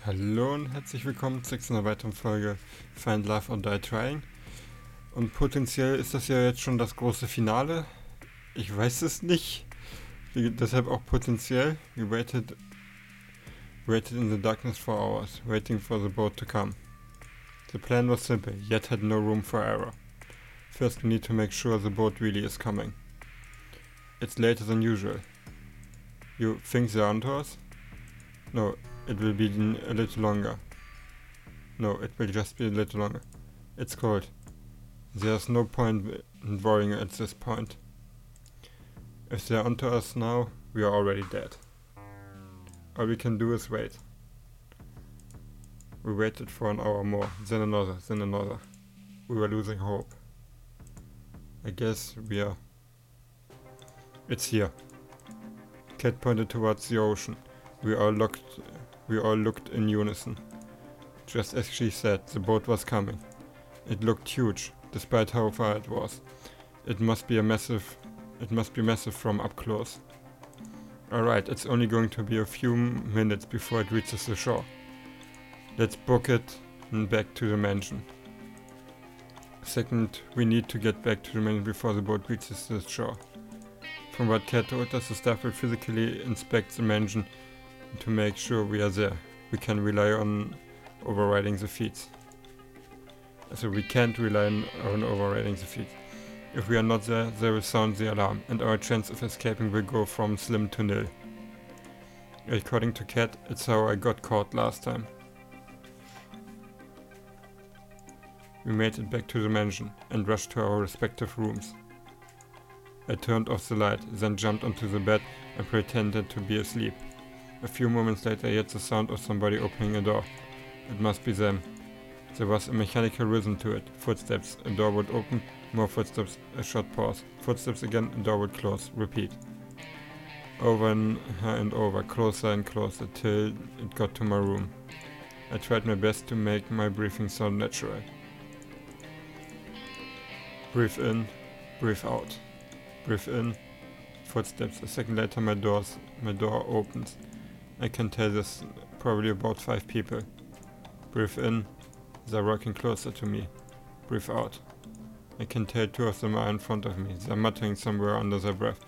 Hallo und herzlich willkommen zu einer weiteren Folge Find Love or Die Trying. Und potenziell ist das ja jetzt schon das große Finale. Ich weiß es nicht. Deshalb auch potenziell. We waited in the darkness for hours, waiting for the boat to come. The plan was simple, yet had no room for error. First we need to make sure the boat really is coming. It's later than usual. You think they're onto us? No, it will be a little longer. No, it will just be a little longer. It's cold. There's no point in worrying at this point. If they're onto us now, we are already dead. All we can do is wait. We waited for an hour more, then another, then another. We were losing hope. I guess we are... It's here. Cat pointed towards the ocean. We all looked in unison. Just as she said, the boat was coming. It looked huge, despite how far it was. It must be massive from up close. Alright, it's only going to be a few minutes before it reaches the shore. Let's book it and back to the mansion. Second, we need to get back to the mansion before the boat reaches the shore. From what Cat told us, the staff will physically inspect the mansion to make sure we are there. We can rely on overriding the feeds. So we can't rely on overriding the feeds. If we are not there, they will sound the alarm, and our chance of escaping will go from slim to nil. According to Cat, it's how I got caught last time. We made it back to the mansion and rushed to our respective rooms. I turned off the light, then jumped onto the bed and pretended to be asleep. A few moments later I heard the sound of somebody opening a door. It must be them. There was a mechanical rhythm to it. Footsteps, a door would open, more footsteps, a short pause. Footsteps again, a door would close. Repeat. Over and over, closer and closer, till it got to my room. I tried my best to make my breathing sound natural. Breathe in, breathe out. Breathe in, footsteps. A second later my door opens. I can tell there's probably about 5 people. Breathe in, they're walking closer to me. Breathe out. I can tell 2 of them are in front of me. They're muttering somewhere under their breath.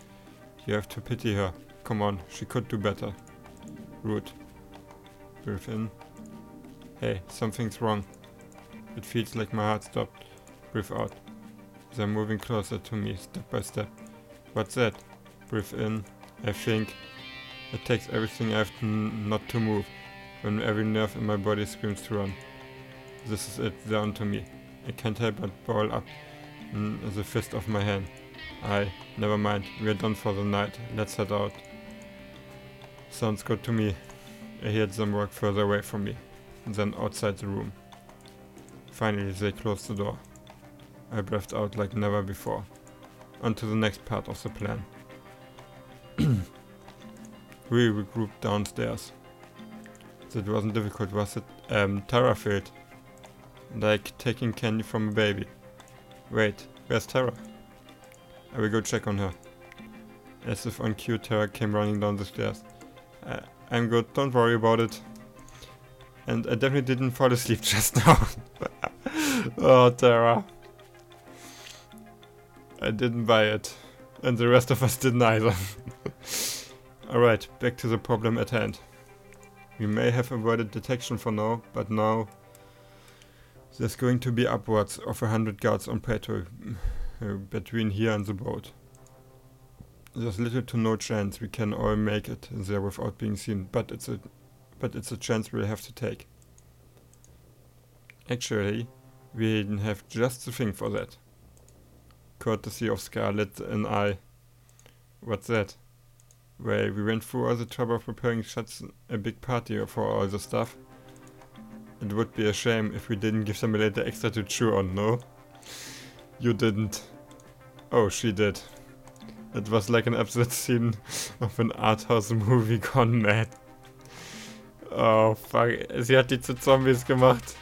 You have to pity her. Come on, she could do better. Rude. Breathe in. Hey, something's wrong. It feels like my heart stopped. Breathe out. They're moving closer to me, step by step. What's that? Breathe in. I think. It takes everything I have not to move, when every nerve in my body screams to run. This is it, they're onto me. I can't help but ball up the fist of my hand. Never mind, we're done for the night, let's head out. Sounds good to me. I heard them walk further away from me, and then outside the room. Finally, they closed the door. I breathed out like never before. On to the next part of the plan. We regrouped downstairs. That wasn't difficult, was it? Tara failed. Like taking candy from a baby. Wait, where's Tara? I will go check on her. As if on cue, Tara came running down the stairs. I'm good, don't worry about it. And I definitely didn't fall asleep just now. Oh, Tara. I didn't buy it. And the rest of us didn't either. Alright, back to the problem at hand. We may have avoided detection for now, but now there's going to be upwards of 100 guards on patrol between here and the boat. There's little to no chance we can all make it there without being seen, but it's a chance we'll have to take. Actually, we have just the thing for that. Courtesy of Scarlett and I. What's that? Well, we went through all the trouble of preparing such a big party for all the stuff. It would be a shame if we didn't give them a little extra to chew on, no? You didn't. Oh, she did. It was like an absolute scene of an arthouse movie gone mad. Oh fuck, sie hat die zu Zombies gemacht.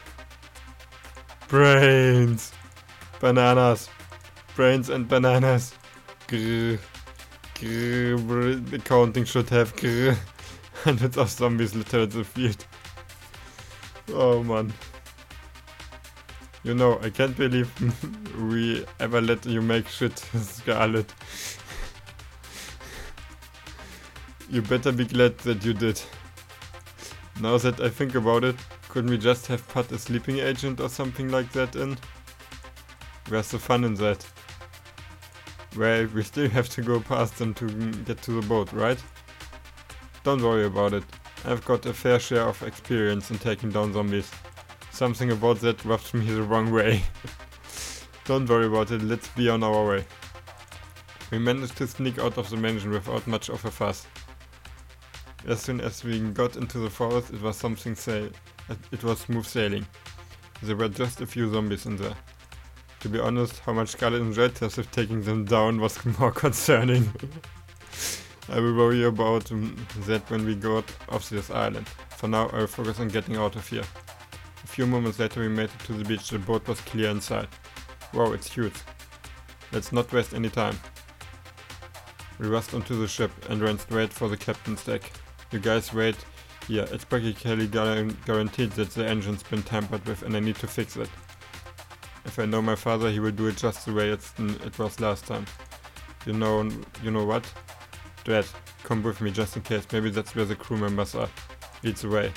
Brains. Bananas. Brains and bananas. Grrr. Grrr. The counting should have grrr. Hundreds of zombies littered the field. Oh man. You know, I can't believe we ever let you make shit, Scarlet. You better be glad that you did. Now that I think about it, couldn't we just have put a sleeping agent or something like that in? Where's the fun in that? Well, we still have to go past them to get to the boat, right? Don't worry about it. I've got a fair share of experience in taking down zombies. Something about that rubs me the wrong way. Don't worry about it, let's be on our way. We managed to sneak out of the mansion without much of a fuss. As soon as we got into the forest, it was smooth sailing. There were just a few zombies in there. To be honest, how much Scarlet and DarthSevSev taking them down was more concerning. I will worry about that when we got off this island. For now, I will focus on getting out of here. A few moments later we made it to the beach. The boat was clear inside. Wow, it's huge. Let's not waste any time. We rushed onto the ship and ran straight for the captain's deck. You guys wait here. It's practically guaranteed that the engine's been tampered with and I need to fix it. If I know my father, he will do it just the way it was last time. You know what? Dread, come with me just in case. Maybe that's where the crew members are. Leads the way.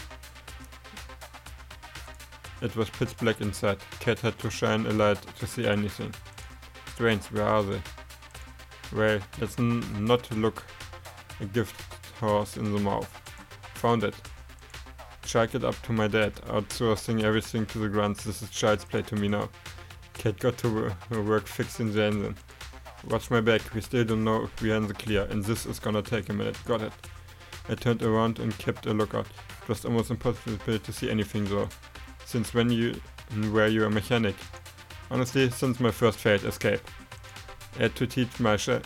It was pitch black inside. Cat had to shine a light to see anything. Strange, where are they? Well, let's not look a gift horse in the mouth. Found it. Chuck it up to my dad, outsourcing everything to the grunts. This is child's play to me now. Cat got to work fixing the engine. Watch my back, we still don't know if we are in the clear, and this is gonna take a minute. Got it. I turned around and kept a lookout. It was almost impossible to see anything though. Since when were you a mechanic? Honestly, since my first failed escape. I had to teach myself.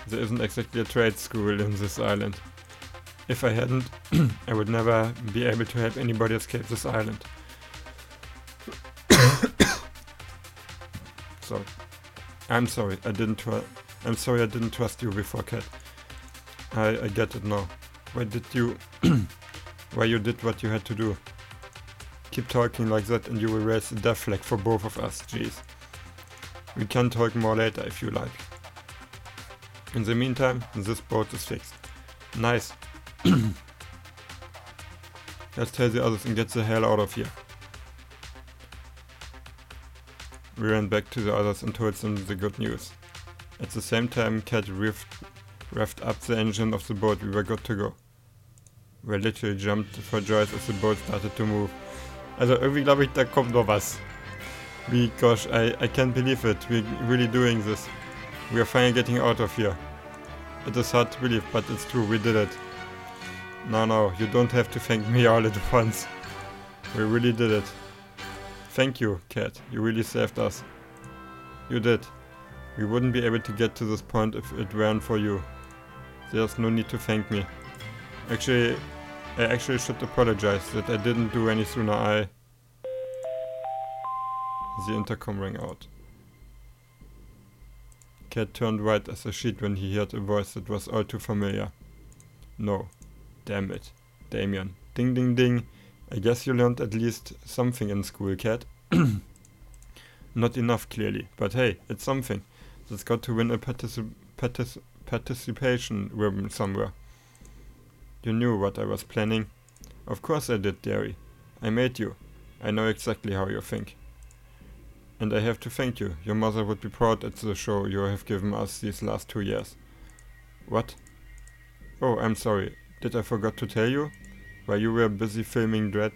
There isn't exactly a trade school in this island. If I hadn't, I would never be able to help anybody escape this island. Sorry. I'm sorry I didn't trust you before, Cat. I get it now. Why you did what you had to do. Keep talking like that and you will raise the death flag for both of us, jeez. We can talk more later if you like. In the meantime, this boat is fixed. Nice. Let's tell the others and get the hell out of here. We ran back to the others and told them the good news. At the same time, Cat revved up the engine of the boat. We were good to go. We literally jumped for joy as the boat started to move. Also irgendwie glaube ich, da kommt noch was. Gosh, I can't believe it. We're really doing this. We are finally getting out of here. It is hard to believe, but it's true, we did it. No, you don't have to thank me all at once. We really did it. Thank you, Cat. You really saved us. You did. We wouldn't be able to get to this point if it weren't for you. There's no need to thank me. I actually should apologize that I didn't do any sooner. The intercom rang out. Cat turned white as a sheet when he heard a voice that was all too familiar. No. Damn it. Damien. Ding ding ding. I guess you learned at least something in school, Cat. Not enough, clearly. But hey, it's something. That's got to win a participation ribbon somewhere. You knew what I was planning. Of course I did, dearie. I made you. I know exactly how you think. And I have to thank you. Your mother would be proud at the show you have given us these last 2 years. What? Oh, I'm sorry. Did I forget to tell you? While you were busy filming Dread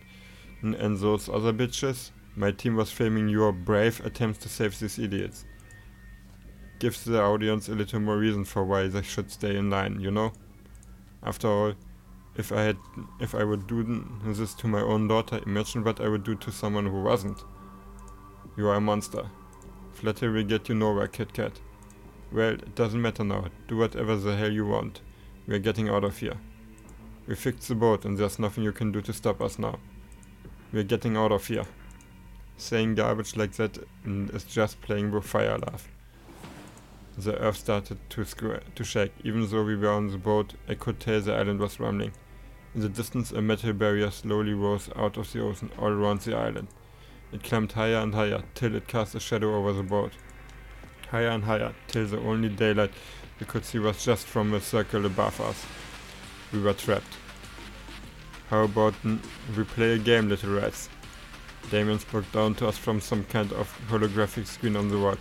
and those other bitches, my team was filming your brave attempts to save these idiots. Gives the audience a little more reason for why they should stay in line, you know? After all, if I would do this to my own daughter, imagine what I would do to someone who wasn't. You are a monster. Flattery will get you nowhere, Kit Kat. Well, it doesn't matter now. Do whatever the hell you want. We are getting out of here. We fixed the boat and there's nothing you can do to stop us now. We are getting out of here. Saying garbage like that is just playing with fire, laugh. The earth started to shake. Even though we were on the boat, I could tell the island was rumbling. In the distance, a metal barrier slowly rose out of the ocean all around the island. It climbed higher and higher, till it cast a shadow over the boat. Higher and higher, till the only daylight we could see was just from a circle above us. We were trapped. How about we play a game, little rats? Damien spoke down to us from some kind of holographic screen on the wall.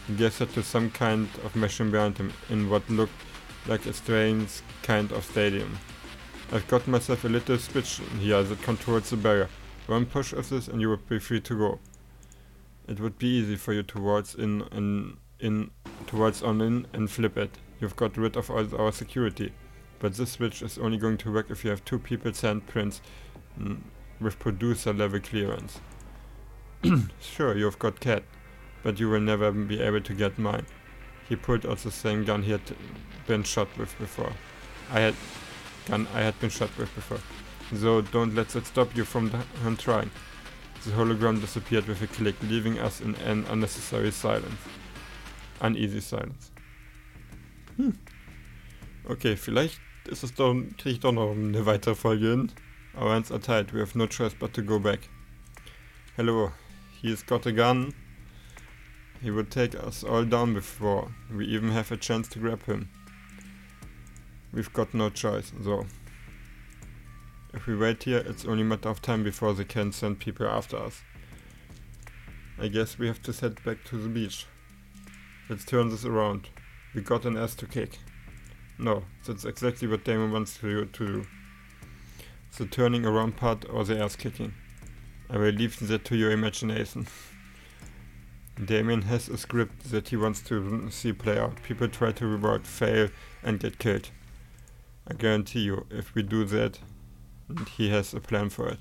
He gestured to some kind of machine behind him in what looked like a strange kind of stadium. I've got myself a little switch here that controls the barrier. One push of this and you would be free to go. It would be easy for you to waltz in and flip it. You've got rid of all our security. But this switch is only going to work if you have two people's handprints with producer level clearance. Sure, you've got Cat, but you will never be able to get mine. He pulled out the same gun he had been shot with before. I had been shot with before. So don't let that stop you from trying. The hologram disappeared with a click, leaving us in an unnecessary silence. Uneasy silence. Okay, vielleicht ist es doch, kriege ich doch noch eine weitere Folge hin. Our hands are tied, we have no choice but to go back. Hello, he's got a gun. He would take us all down before we even have a chance to grab him. We've got no choice, though. If we wait here, it's only a matter of time before they can send people after us. I guess we have to head back to the beach. Let's turn this around. We got an ass to kick. No, that's exactly what Damien wants to do. The turning around part or the ass kicking. I will leave that to your imagination. Damien has a script that he wants to see play out. People try to revolt, fail, and get killed. I guarantee you, if we do that, and he has a plan for it,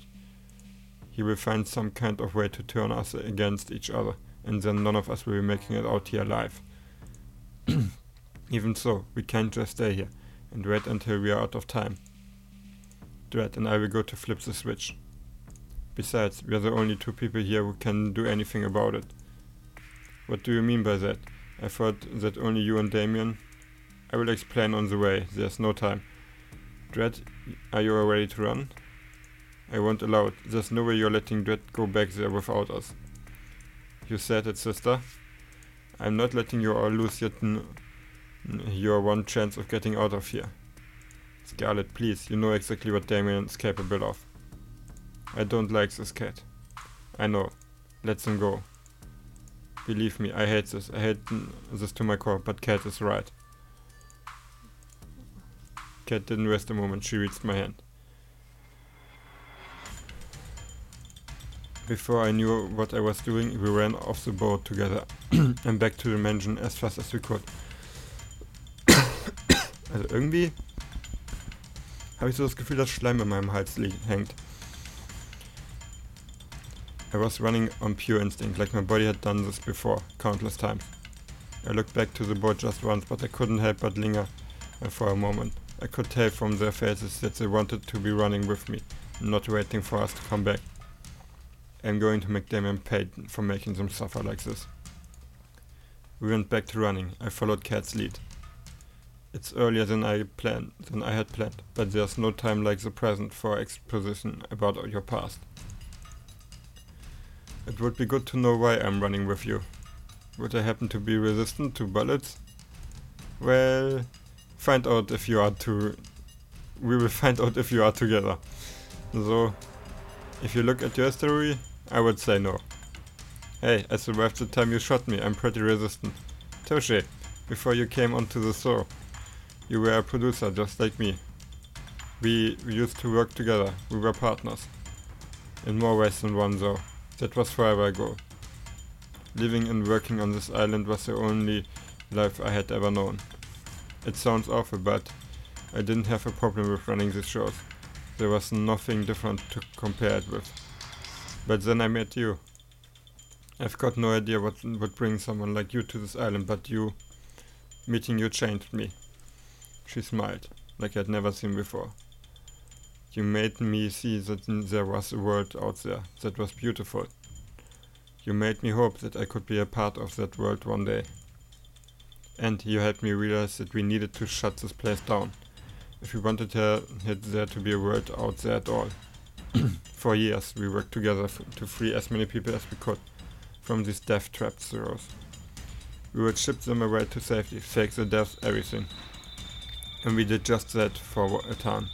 he will find some kind of way to turn us against each other, and then none of us will be making it out here alive. Even so, we can't just stay here and wait until we are out of time. Dread and I will go to flip the switch. Besides, we are the only two people here who can do anything about it. What do you mean by that? I thought that only you and Damien. I will explain on the way, there's no time. Dread, are you all ready to run? I won't allow it. There's no way you're letting Dread go back there without us. You said it, sister. I'm not letting you all lose yet your one chance of getting out of here. Scarlet, please, you know exactly what Damien is capable of. I don't like this cat. I know. Let him go. Believe me, I hate this. I hate this to my core, but Cat is right. Cat didn't waste a moment, she reached my hand. Before I knew what I was doing, we ran off the boat together and back to the mansion as fast as we could. Also irgendwie habe ich so das Gefühl, dass Schleim in meinem Hals hängt. I was running on pure instinct, like my body had done this before, countless times. I looked back to the boat just once, but I couldn't help but linger for a moment. I could tell from their faces that they wanted to be running with me, not waiting for us to come back. I'm going to make Damien pay for making them suffer like this. We went back to running. I followed Cat's lead. It's earlier than I had planned, but there's no time like the present for exposition about your past. It would be good to know why I'm running with you. Would I happen to be resistant to bullets? Well, find out if you are we will find out if you are together. So, if you look at your history, I would say no. Hey, I survived the time you shot me, I'm pretty resistant. Touché, before you came onto the show. You were a producer just like me. We used to work together, we were partners. In more ways than one though. That was forever ago. Living and working on this island was the only life I had ever known. It sounds awful, but I didn't have a problem with running these shows. There was nothing different to compare it with. But then I met you. I've got no idea what would bring someone like you to this island, but meeting you changed me. She smiled, like I'd never seen before. You made me see that there was a world out there that was beautiful. You made me hope that I could be a part of that world one day. And you helped me realize that we needed to shut this place down. if we wanted there to be a world out there at all. For years we worked together to free as many people as we could from these death trapped zeros. We would ship them away to safety, fake the deaths, everything. And we did just that for a time.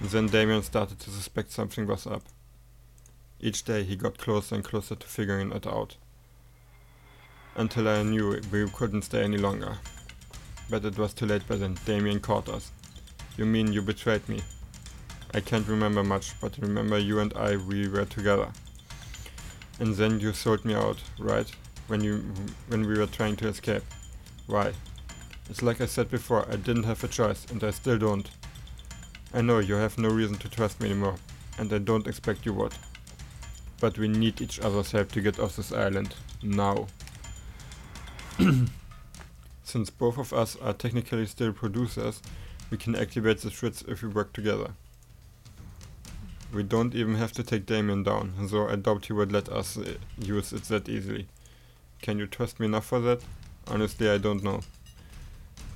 And then Damien started to suspect something was up. Each day he got closer and closer to figuring it out. Until I knew we couldn't stay any longer. But it was too late by then. Damien caught us. You mean you betrayed me? I can't remember much, but remember you and we were together. And then you sold me out, right? When we were trying to escape. Why? It's like I said before, I didn't have a choice, and I still don't. I know you have no reason to trust me anymore, and I don't expect you would. But we need each other's help to get off this island. Now. Since both of us are technically still producers, we can activate the switch if we work together. We don't even have to take Damien down, so I doubt he would let us use it that easily. Can you trust me enough for that? Honestly, I don't know.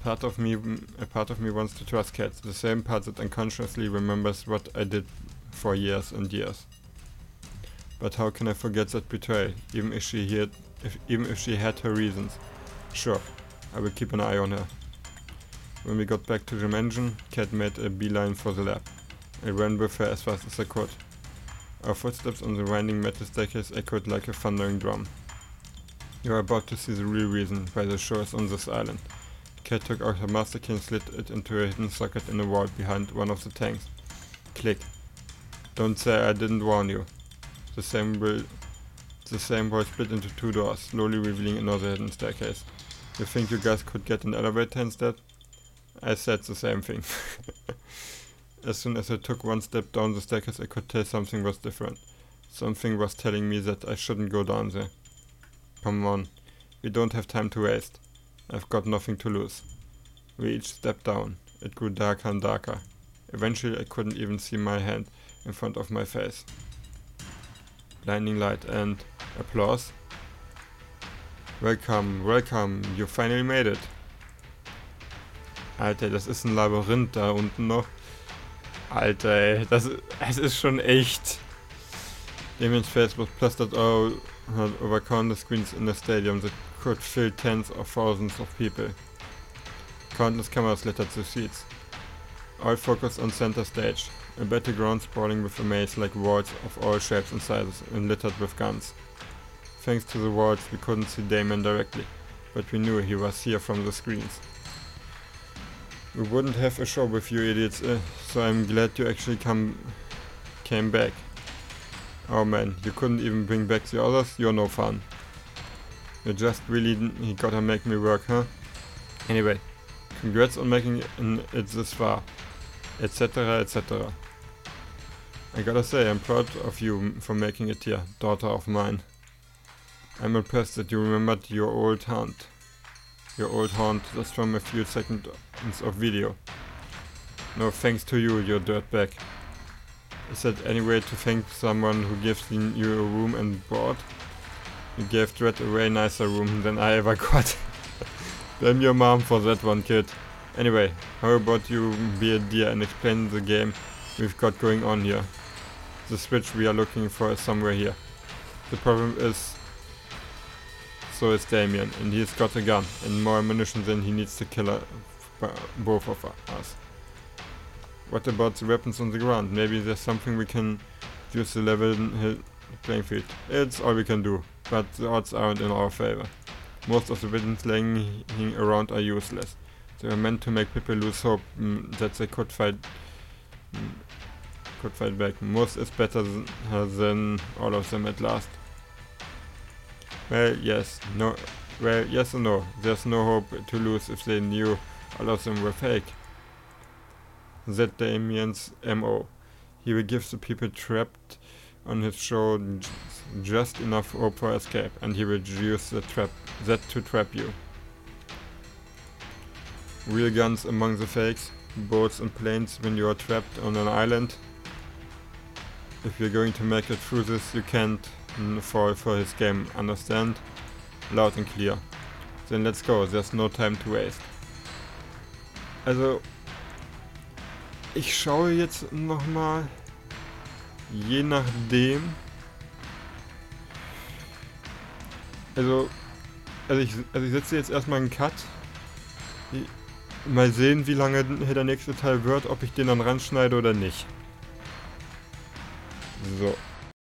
A part of me wants to trust Kat, the same part that unconsciously remembers what I did for years and years. But how can I forget that betrayal, even if she had her reasons? Sure, I will keep an eye on her. When we got back to the mansion, Kat made a beeline for the lab. I ran with her as fast as I could. Our footsteps on the winding metal staircase echoed like a thundering drum. You are about to see the real reason why the show is on this island. Kat took out her master key and slid it into a hidden socket in the wall behind one of the tanks. Click. Don't say I didn't warn you. The same wall split into two doors, slowly revealing another hidden staircase. You think you guys could get an elevator instead? I said the same thing. As soon as I took one step down the staircase, I could tell something was different. Something was telling me that I shouldn't go down there. Come on, we don't have time to waste. I've got nothing to lose. We each stepped down. It grew darker and darker. Eventually I couldn't even see my hand in front of my face. Blinding light and applause. Welcome, welcome, you finally made it. Alter, das ist ein Labyrinth da unten noch. Alter, ey, es ist schon echt. Damien's face was plastered over countless screens in the stadium that could fill tens of thousands of people. Countless cameras littered the seats, all focused on center stage, a battleground sprawling with a maze like walls of all shapes and sizes and littered with guns. Thanks to the walls we couldn't see Damien directly, but we knew he was here from the screens. We wouldn't have a show with you idiots, so I'm glad you actually came back. Oh man, you couldn't even bring back the others? You're no fun. You just really gotta make me work, huh? Anyway, congrats on making it this far, etc, etc. I gotta say, I'm proud of you for making it here, daughter of mine. I'm impressed that you remembered your old haunt. Your old haunt just from a few seconds of video. No thanks to you, you dirtbag. Is that any way to thank someone who gives you a room and board? You gave Dread a way nicer room than I ever got. Blame your mom for that one, kid. Anyway, how about you be a dear and explain the game we've got going on here? The switch we are looking for is somewhere here. The problem is, so is Damien, and he's got a gun and more ammunition than he needs to kill both of us. What about the weapons on the ground? Maybe there's something we can use to level the playing field. It's all we can do, but the odds aren't in our favor. Most of the weapons laying around are useless. They are meant to make people lose hope that they could fight back. Most is better than all of them at last. Well, yes, no. Well, yes or no. There's no hope to lose if they knew all of them were fake. That's Damien's MO. He will give the people trapped on his show just enough hope for escape, and he will use that to trap you. Real guns among the fakes, boats and planes when you are trapped on an island. If you're going to make it through this, you can't fall for his game, understand? Loud and clear. Then let's go, there's no time to waste. Also, Ich schaue jetzt nochmal, je nachdem. Also ich setze jetzt erstmal einen Cut. Mal sehen, wie lange der nächste Teil wird, ob ich den dann ranschneide oder nicht. So.